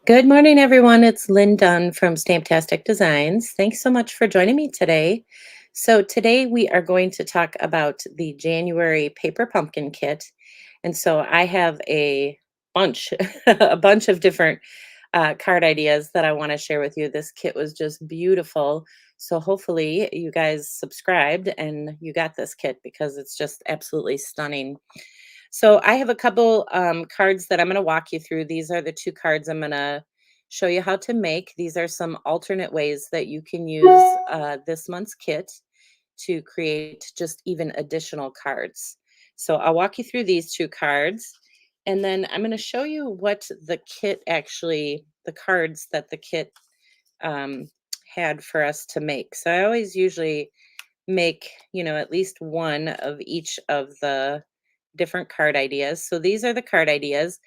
Good morning, everyone. It's Lynn Dunn from Stamptastic Designs. Thanks so much for joining me today. So, today we are going to talk about the January paper pumpkin kit. And so, I have a bunch, a bunch of different card ideas that I want to share with you. This kit was just beautiful. So, hopefully, you guys subscribed and you got this kit because it's just absolutely stunning. So I have a couple cards that I'm going to walk you through. These are the two cards I'm going to show you how to make. These are some alternate ways that you can use this month's kit to create just even additional cards. So I'll walk you through these two cards, and then I'm going to show you what the kit actually, the cards that the kit um, had for us to make. So I always usually make, at least one of each of the different card ideas. So these are the card ideas,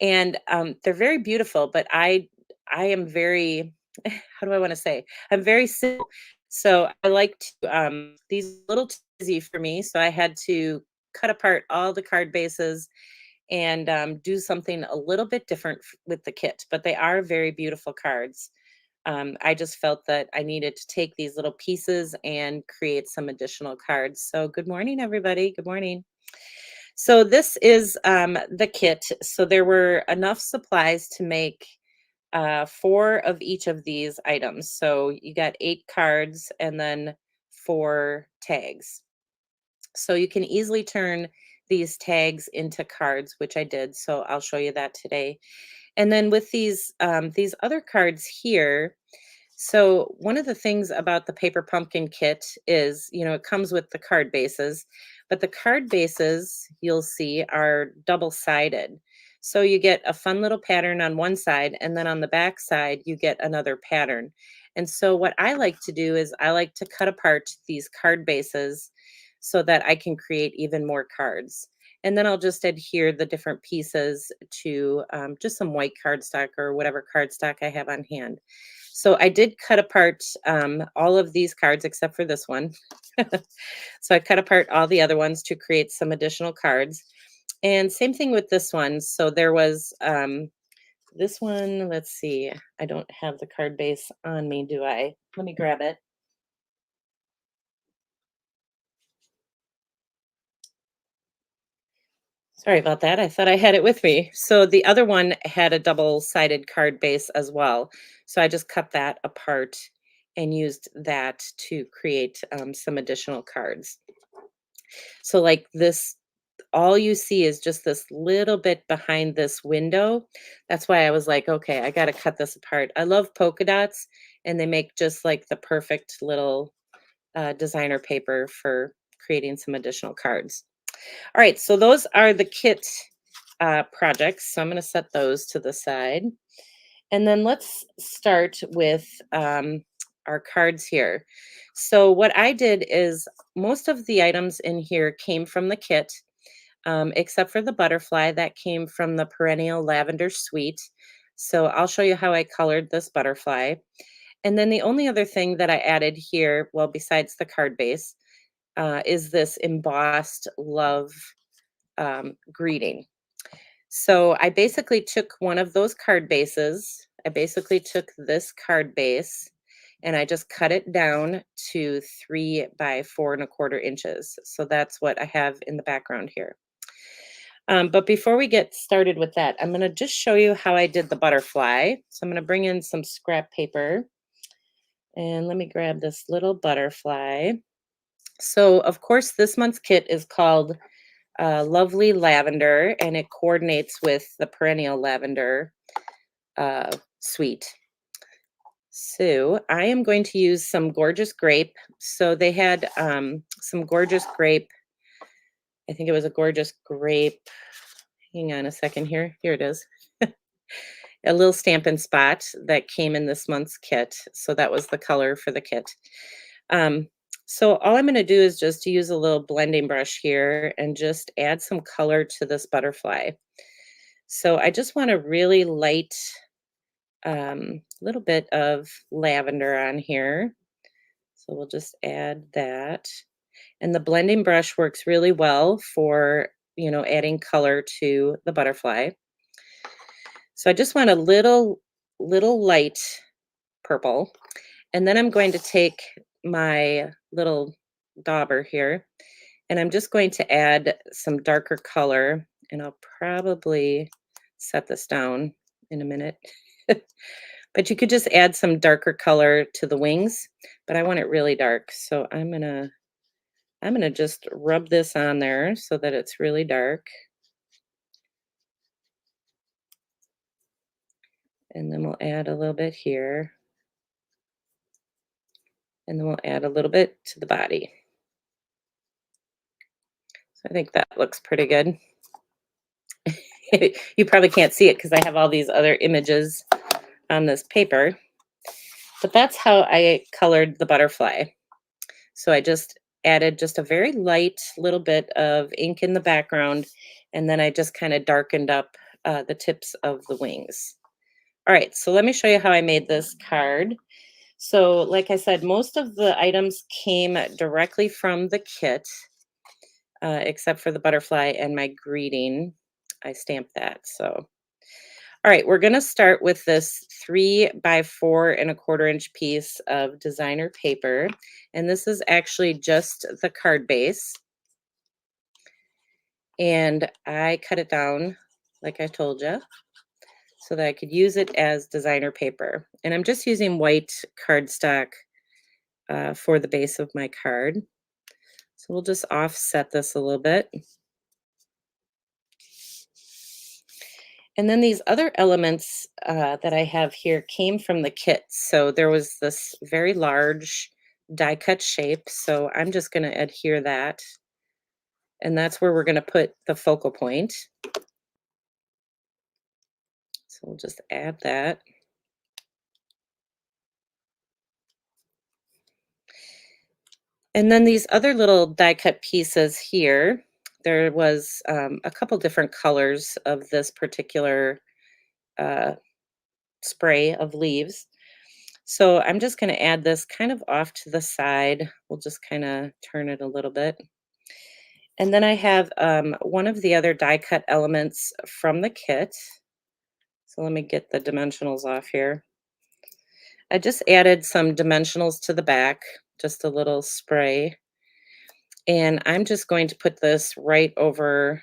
and they're very beautiful. But I am very how do I want to say? I'm very simple. So I like to these a little too easy for me. So I had to cut apart all the card bases and do something a little bit different with the kit. But they are very beautiful cards. I just felt that I needed to take these little pieces and create some additional cards. So, good morning, everybody. Good morning. So, this is the kit. So, there were enough supplies to make four of each of these items. So, you got 8 cards and then 4 tags. So, you can easily turn these tags into cards, which I did. So, I'll show you that today. And then with these other cards here, so one of the things about the paper pumpkin kit is, it comes with the card bases, but the card bases you'll see are double-sided. So you get a fun little pattern on one side, and then on the back side you get another pattern. And so what I like to do is I like to cut apart these card bases so that I can create even more cards. And then I'll just adhere the different pieces to just some white cardstock or whatever cardstock I have on hand. So I did cut apart all of these cards except for this one. So I cut apart all the other ones to create some additional cards. And same thing with this one. So there was this one, let's see. I don't have the card base on me, do I? Let me grab it. Sorry about that. I thought I had it with me. So the other one had a double-sided card base as well. So I just cut that apart and used that to create some additional cards. So like this, all you see is just this little bit behind this window. That's why I was like, okay, I got to cut this apart. I love polka dots, and they make just like the perfect little designer paper for creating some additional cards. All right, so those are the kit projects. So I'm going to set those to the side. And then let's start with our cards here. So what I did is most of the items in here came from the kit, except for the butterfly that came from the perennial lavender suite. So I'll show you how I colored this butterfly. And then the only other thing that I added here, well, besides the card base, is this embossed love greeting. So I basically took one of those card bases. I basically took this card base and I just cut it down to 3 by 4 1/4 inches. So that's what I have in the background here. But before we get started with that, I'm going to just show you how I did the butterfly. So I'm going to bring in some scrap paper and let me grab this little butterfly. So, of course, this month's kit is called Lovely Lavender, and it coordinates with the perennial lavender suite. So I am going to use some gorgeous grape. So they had some gorgeous grape. I think it was a gorgeous grape. Hang on a second here. Here it is. A little Stampin' Spot that came in this month's kit. So that was the color for the kit. Um, so all I'm going to do is just use a little blending brush here and just add some color to this butterfly. So I just want a really light little bit of lavender on here. So we'll just add that. And the blending brush works really well for, adding color to the butterfly. So I just want a little light purple. And then I'm going to take my little dauber here and I'm just going to add some darker color, and I'll probably set this down in a minute. But you could just add some darker color to the wings, but I want it really dark. So I'm gonna just rub this on there so that it's really dark. And then we'll add a little bit here. And then we'll add a little bit to the body. So I think that looks pretty good. You probably can't see it because I have all these other images on this paper, but that's how I colored the butterfly. So I just added just a very light little bit of ink in the background, and then I just kind of darkened up the tips of the wings. All right, so let me show you how I made this card. So like I said, most of the items came directly from the kit, except for the butterfly and my greeting. I stamped that. So all right, we're going to start with this 3 by 4 1/4 inch piece of designer paper. And this is actually just the card base. And I cut it down, like I told you, so that I could use it as designer paper. And I'm just using white cardstock for the base of my card. So we'll just offset this a little bit. And then these other elements that I have here came from the kit. So there was this very large die cut shape. So I'm just going to adhere that. And that's where we're going to put the focal point. So we'll just add that. And then these other little die cut pieces here, there was a couple different colors of this particular uh, spray of leaves. So I'm just going to add this kind of off to the side. We'll just kind of turn it a little bit. And then I have one of the other die cut elements from the kit. So let me get the dimensionals off here. I just added some dimensionals to the back, just a little spray. And I'm just going to put this right over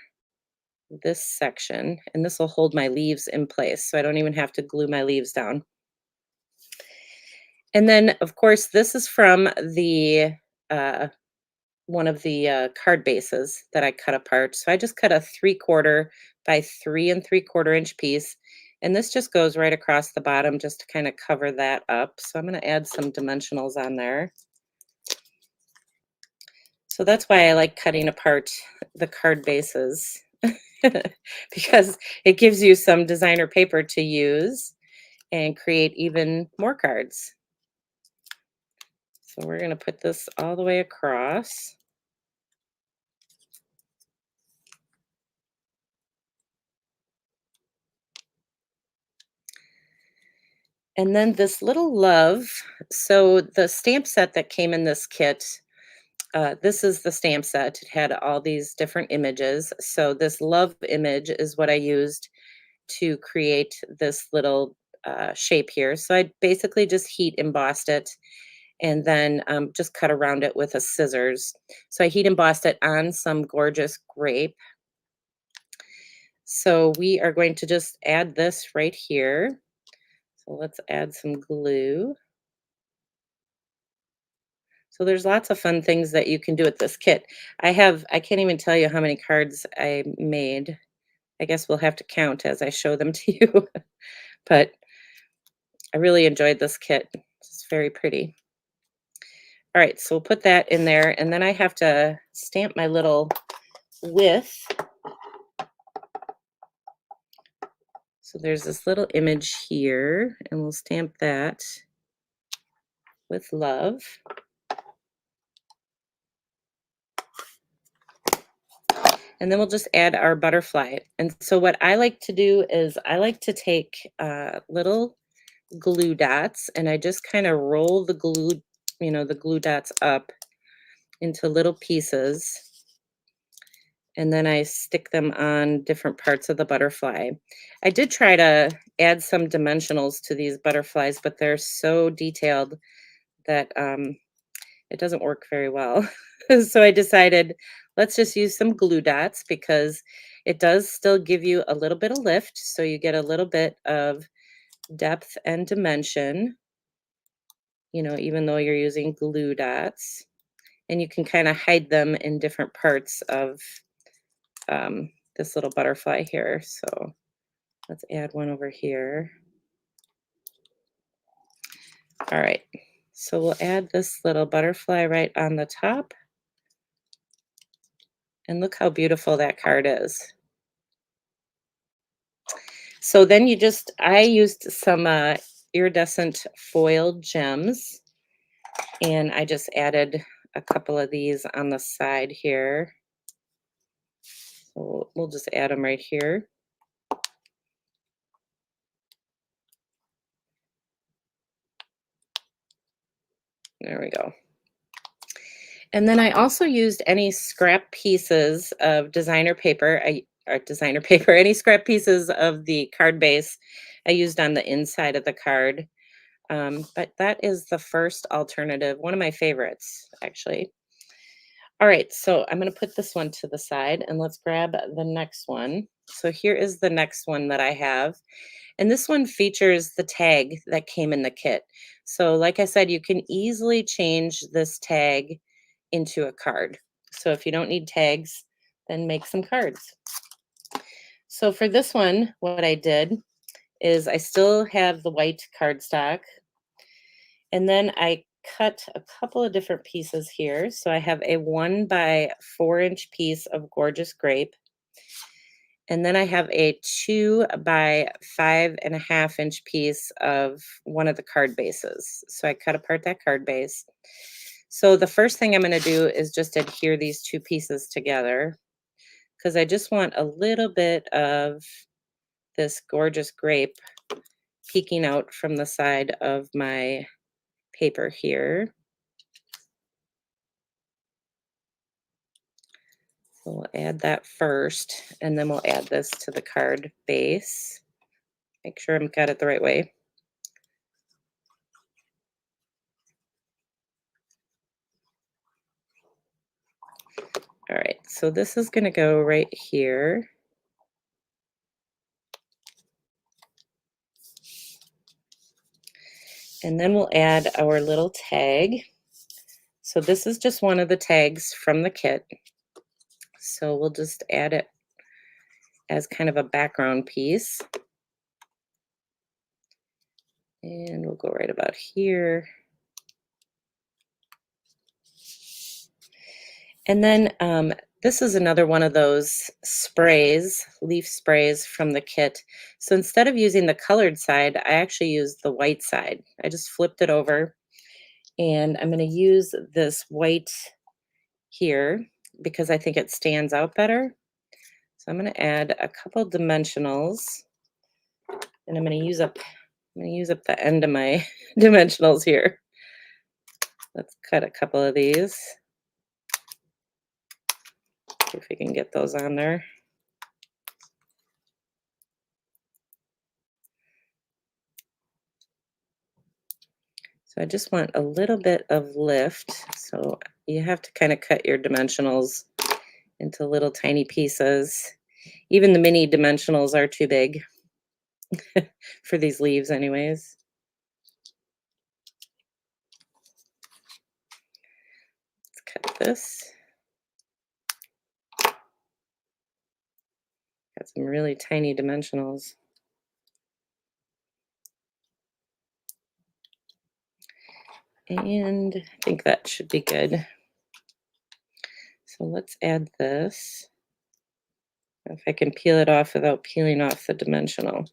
this section, and this will hold my leaves in place, so I don't even have to glue my leaves down. And then, of course, this is from the one of the card bases that I cut apart. So I just cut a 3/4 by 3 3/4 inch piece, and this just goes right across the bottom just to kind of cover that up. So I'm going to add some dimensionals on there. So that's why I like cutting apart the card bases because it gives you some designer paper to use and create even more cards. So we're going to put this all the way across. And then this little love. So the stamp set that came in this kit, this is the stamp set. It had all these different images. So this love image is what I used to create this little shape here. So I basically just heat embossed it and then just cut around it with a scissors. So I heat embossed it on some gorgeous grape. So we are going to just add this right here. So let's add some glue. So there's lots of fun things that you can do with this kit. I can't even tell you how many cards I made. I guess we'll have to count as I show them to you. But I really enjoyed this kit. It's very pretty. All right, so we'll put that in there, and then I have to stamp my little with. So there's this little image here, and we'll stamp that with love. And then we'll just add our butterfly. And so what I like to do is I like to take little glue dots and I just kind of roll the glue, the glue dots up into little pieces. and then I stick them on different parts of the butterfly. I did try to add some dimensionals to these butterflies, but they're so detailed that it doesn't work very well. So I decided let's just use some glue dots because it does still give you a little bit of lift. So you get a little bit of depth and dimension, even though you're using glue dots. And you can kind of hide them in different parts of this little butterfly here. So let's add one over here. All right. So we'll add this little butterfly right on the top. And look how beautiful that card is. So then I used some iridescent foiled gems, and I just added a couple of these on the side here. So we'll just add them right here. There we go. And then I also used any scrap pieces of designer paper, any scrap pieces of the card base I used on the inside of the card. But that is the first alternative, one of my favorites, actually. All right, so I'm going to put this one to the side and let's grab the next one. So here is the next one that I have. And this one features the tag that came in the kit. So like I said, you can easily change this tag into a card. So if you don't need tags, then make some cards. So for this one, what I did is I still have the white cardstock, and then I cut a couple of different pieces here. So I have a 1 by 4 inch piece of gorgeous grape. And then I have a 2 by 5.5 inch piece of one of the card bases. So I cut apart that card base. So the first thing I'm going to do is just adhere these two pieces together because I just want a little bit of this gorgeous grape peeking out from the side of my paper here. So we'll add that first, and then we'll add this to the card base. Make sure I've got it the right way. All right, so this is going to go right here. And then we'll add our little tag. So this is just one of the tags from the kit. So we'll just add it as kind of a background piece. And we'll go right about here. And then this is another one of those sprays, leaf sprays from the kit. So instead of using the colored side, I actually used the white side. I just flipped it over, and I'm going to use this white here because I think it stands out better. So I'm going to add a couple dimensionals, and I'm going to use up the end of my dimensionals here. Let's cut a couple of these. See if we can get those on there. So I just want a little bit of lift. So you have to kind of cut your dimensionals into little tiny pieces. Even the mini dimensionals are too big for these leaves anyways. Let's cut this. Got some really tiny dimensionals. And I think that should be good. So let's add this. If I can peel it off without peeling off the dimensional.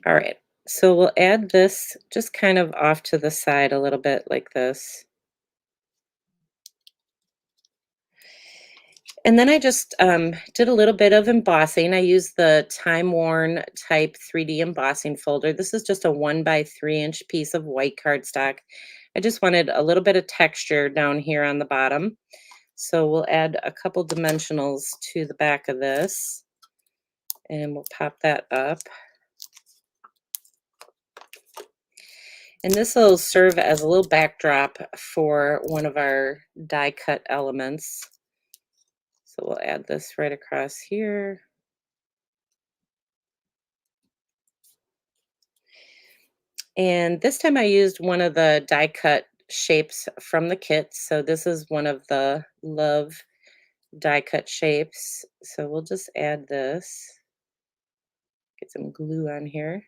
All right, so we'll add this just kind of off to the side a little bit like this. And then I just did a little bit of embossing. I used the Time Worn Type 3D embossing folder. This is just a 1 by 3 inch piece of white cardstock. I just wanted a little bit of texture down here on the bottom. So we'll add a couple dimensionals to the back of this, and we'll pop that up. And this will serve as a little backdrop for one of our die cut elements. So we'll add this right across here. And this time I used one of the die cut shapes from the kit. So this is one of the Love die cut shapes. So we'll just add this, get some glue on here.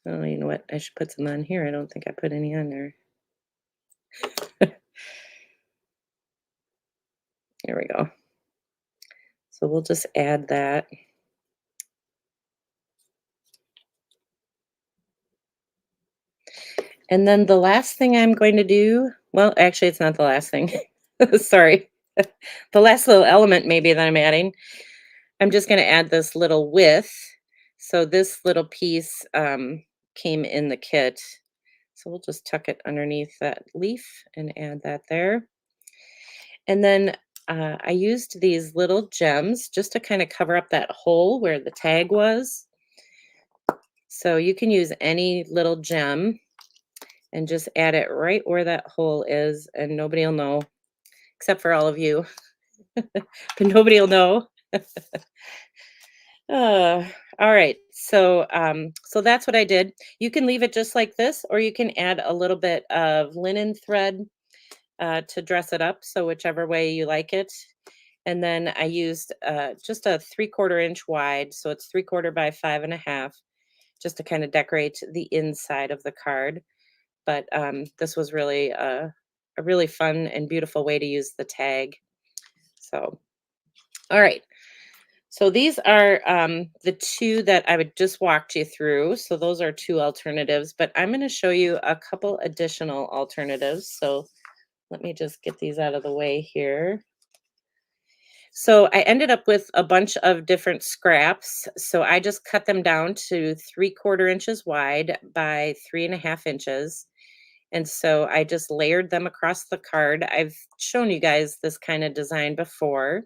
Oh, you know what? I should put some on here. I don't think I put any on there. There we go. So we'll just add that. And then the last thing I'm going to do, well, actually, it's not the last thing. Sorry. The last little element maybe that I'm adding, I'm just going to add this little width. So this little piece came in the kit. So we'll just tuck it underneath that leaf and add that there. And then I used these little gems just to kind of cover up that hole where the tag was. So you can use any little gem and just add it right where that hole is, and nobody will know, except for all of you, but nobody will know. Uh, all right, so that's what I did. You can leave it just like this, or you can add a little bit of linen thread to dress it up. So whichever way you like it. And then I used just a 3/4 inch wide, so it's 3/4 by 5.5, just to kind of decorate the inside of the card. But this was really a really fun and beautiful way to use the tag. So, all right. So these are the two that I would just walked you through. So those are two alternatives, but I'm going to show you a couple additional alternatives. So let me just get these out of the way here. So I ended up with a bunch of different scraps. So I just cut them down to 3/4 inches wide by 3.5 inches. And so I just layered them across the card. I've shown you guys this kind of design before.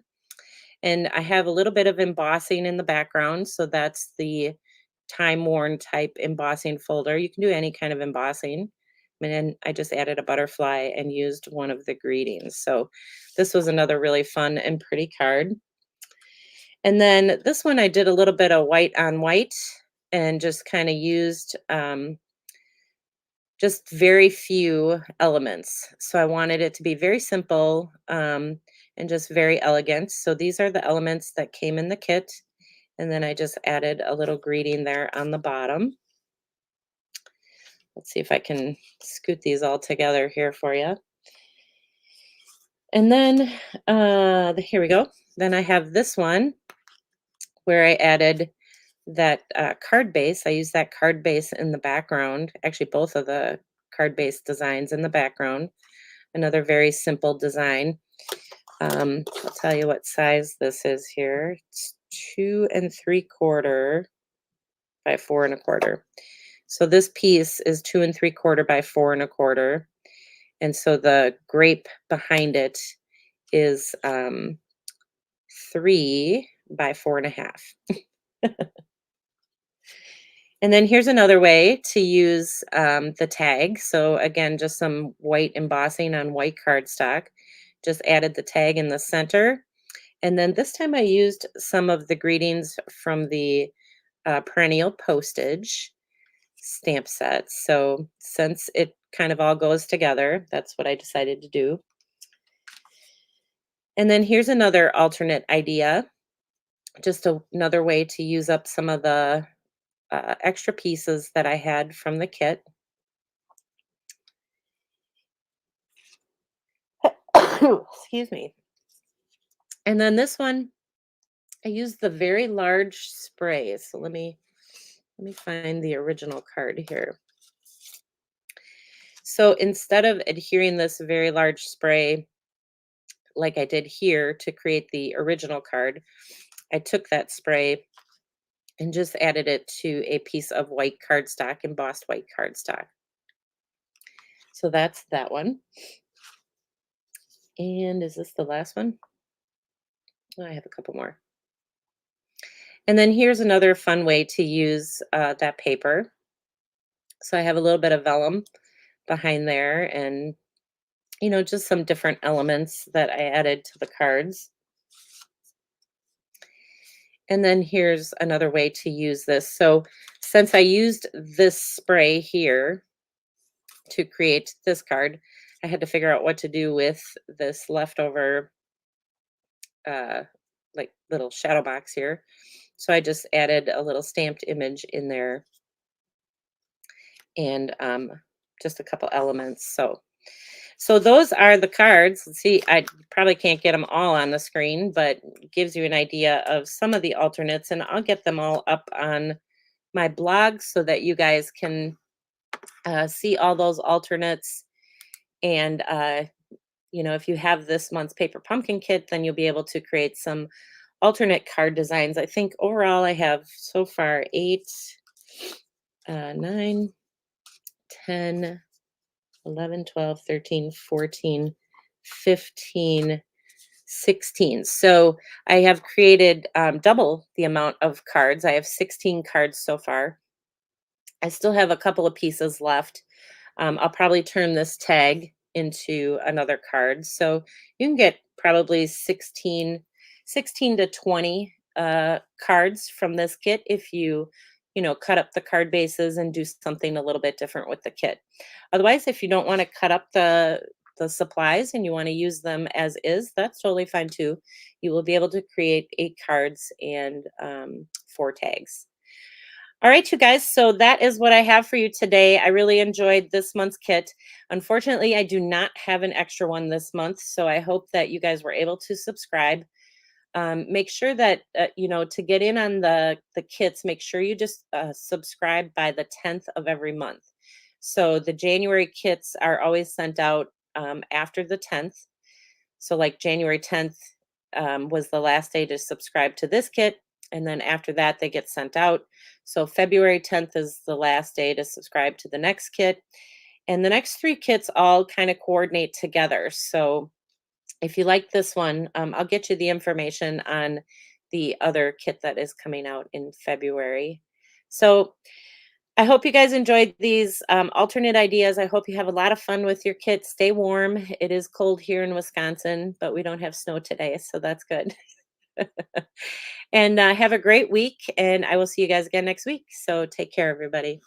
And I have a little bit of embossing in the background. So that's the time worn type embossing folder. You can do any kind of embossing. And then I just added a butterfly and used one of the greetings. So this was another really fun and pretty card. And then this one I did a little bit of white on white and just kind of used just very few elements. So I wanted it to be very simple and just very elegant. So these are the elements that came in the kit. And then I just added a little greeting there on the bottom. Let's see if I can scoot these all together here for you. And then here we go. Then I have this one where I added that card base. I used that card base in the background, actually both of the card base designs in the background. Another very simple design. I'll tell you what size this is here. It's 2 3/4 by 4 1/4. So this piece is 2 3/4 by 4 1/4. And so the grape behind it is 3 by 4.5. And then here's another way to use the tag. So again, just some white embossing on white cardstock. Just added the tag in the center. And then this time I used some of the greetings from the perennial postage stamp set. So since it kind of all goes together, that's what I decided to do. And then here's another alternate idea, just another way to use up some of the extra pieces that I had from the kit. Excuse me. And then this one, I used the very large spray. So let me Let me find the original card here. So instead of adhering this very large spray like I did here to create the original card, I took that spray and just added it to a piece of white cardstock, embossed white cardstock. So that's that one. And is this the last one? Oh, I have a couple more. And then here's another fun way to use that paper. So I have a little bit of vellum behind there and, just some different elements that I added to the cards. And then here's another way to use this. So since I used this spray here to create this card, I had to figure out what to do with this leftover uh, like little shadow box here. So I just added a little stamped image in there and just a couple elements. So those are the cards. Let's see, I probably can't get them all on the screen, but gives you an idea of some of the alternates, and I'll get them all up on my blog so that you guys can see all those alternates. And if you have this month's paper pumpkin kit, then you'll be able to create some alternate card designs. I think overall I have so far 8, 9, 10, 11, 12, 13, 14, 15, 16. So I have created double the amount of cards. I have 16 cards so far. I still have a couple of pieces left. I'll probably turn this tag into another card. So you can get probably 16 to 20 cards from this kit if you cut up the card bases and do something a little bit different with the kit. Otherwise, if you don't want to cut up the supplies and you want to use them as is, that's totally fine too. You will be able to create 8 cards and 4 tags. All right, you guys. So that is what I have for you today. I really enjoyed this month's kit. Unfortunately, I do not have an extra one this month. So I hope that you guys were able to subscribe. Make sure that, to get in on the kits, make sure you just subscribe by the 10th of every month. So the January kits are always sent out after the 10th. So like January 10th was the last day to subscribe to this kit. And then after that, they get sent out. So February 10th is the last day to subscribe to the next kit. And the next 3 kits all kind of coordinate together. So if you like this one, I'll get you the information on the other kit that is coming out in February. So I hope you guys enjoyed these alternate ideas. I hope you have a lot of fun with your kit. Stay warm. It is cold here in Wisconsin, but we don't have snow today, so that's good. And have a great week, and I will see you guys again next week. So take care, everybody.